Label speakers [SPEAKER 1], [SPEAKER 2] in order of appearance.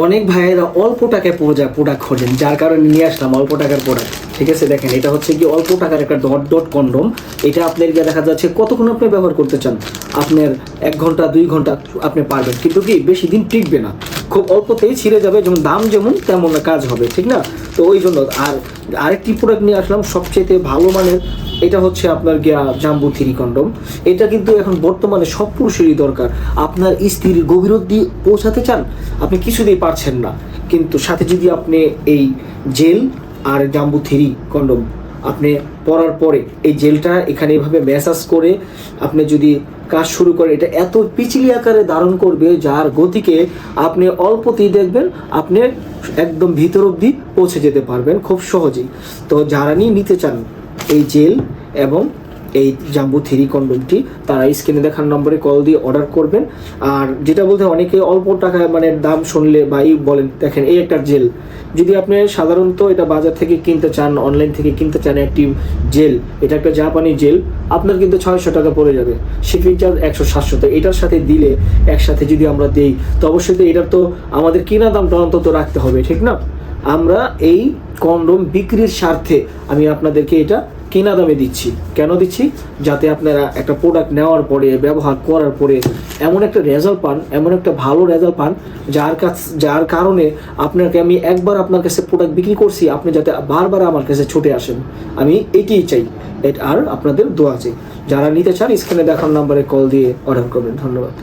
[SPEAKER 1] অনেক ভাইয়েরা অল্প টাকায় প্রোডাক্ট খোঁজেন, যার কারণে নিয়ে আসলাম অল্প টাকার প্রোডাক্ট। ঠিক আছে, দেখেন এটা হচ্ছে কি অল্প টাকার একটা ডট ডট কন্ডম। এটা আপনার গিয়ে দেখা যাচ্ছে কতক্ষণ আপনি ব্যবহার করতে চান, আপনার 1 ঘন্টা 2 ঘন্টা আপনি পারবেন, কিন্তু কি বেশি দিন টিকবে না, খুব অল্পতেই ছিঁড়ে যাবে, যেমন দাম যেমন তেমন কাজ হবে, ঠিক না? তো ওই জন্য আরেকটি প্রোডাক্ট নিয়ে আসলাম সবচেয়ে ভালো মানের। এটা হচ্ছে আপনার গিয়া জাম্বু 3 কন্ডম। এটা কিন্তু এখন বর্তমানে সব পুরুষেরই দরকার। আপনার স্ত্রীর গভীর অবধি পৌঁছাতে চান, আপনি কিছুতেই পারছেন না, কিন্তু সাথে যদি আপনি এই জেল আর জাম্বু 3 কন্ডম আপনি পরার পরে এই জেলটা এখানে এভাবে ম্যাসাজ করে আপনি যদি কাজ শুরু করেন, এটা এত পিচিলি আকারে ধারণ করবে যার গতিকে আপনি অল্পতেই দেখবেন আপনি একদম ভিতর অবধি পৌঁছে যেতে পারবেন খুব সহজেই। তো যারা নিতে চান এই জেল এবং এই জাম্বু 3 কন্ডমটি, তারা স্ক্রিনে দেখার নম্বরে কল দিয়ে অর্ডার করবেন। আর যেটা বলতে অনেকে অল্প টাকা মানে দাম শুনলে বা বলেন, দেখেন এই একটা জেল, যদি আপনি সাধারণত এটা বাজার থেকে কিনতে চান, অনলাইন থেকে কিনতে চান একটি জেল, এটা একটা জাপানি জেল, আপনার কিন্তু 600 টাকা পড়ে যাবে, শিপিং চার্জ 100-700। তো এটার সাথে দিলে একসাথে যদি আমরা দিই, তো অবশ্যই তো এটার তো আমাদের কেনা দামটা অন্তত রাখতে হবে, ঠিক না? আমরা এই কন্ডম বিক্রির স্বার্থে আমি আপনাদেরকে এটা কেনা দামে দিচ্ছি। কেন দিচ্ছি? যাতে আপনারা একটা প্রোডাক্ট নেওয়ার পরে, ব্যবহার করার পরে এমন একটা রেজাল্ট পান, এমন একটা ভালো রেজাল্ট পান, যার কারণে আপনাকে আমি একবার আপনার কাছে প্রোডাক্ট বিক্রি করছি, আপনি যাতে বারবার আমার কাছে ছুটে আসেন, আমি এটাই চাই। আর আপনাদের দোয়া চাই। যারা নিতে চান স্ক্রিনে দেখার নাম্বারে কল দিয়ে অর্ডার করবেন। ধন্যবাদ।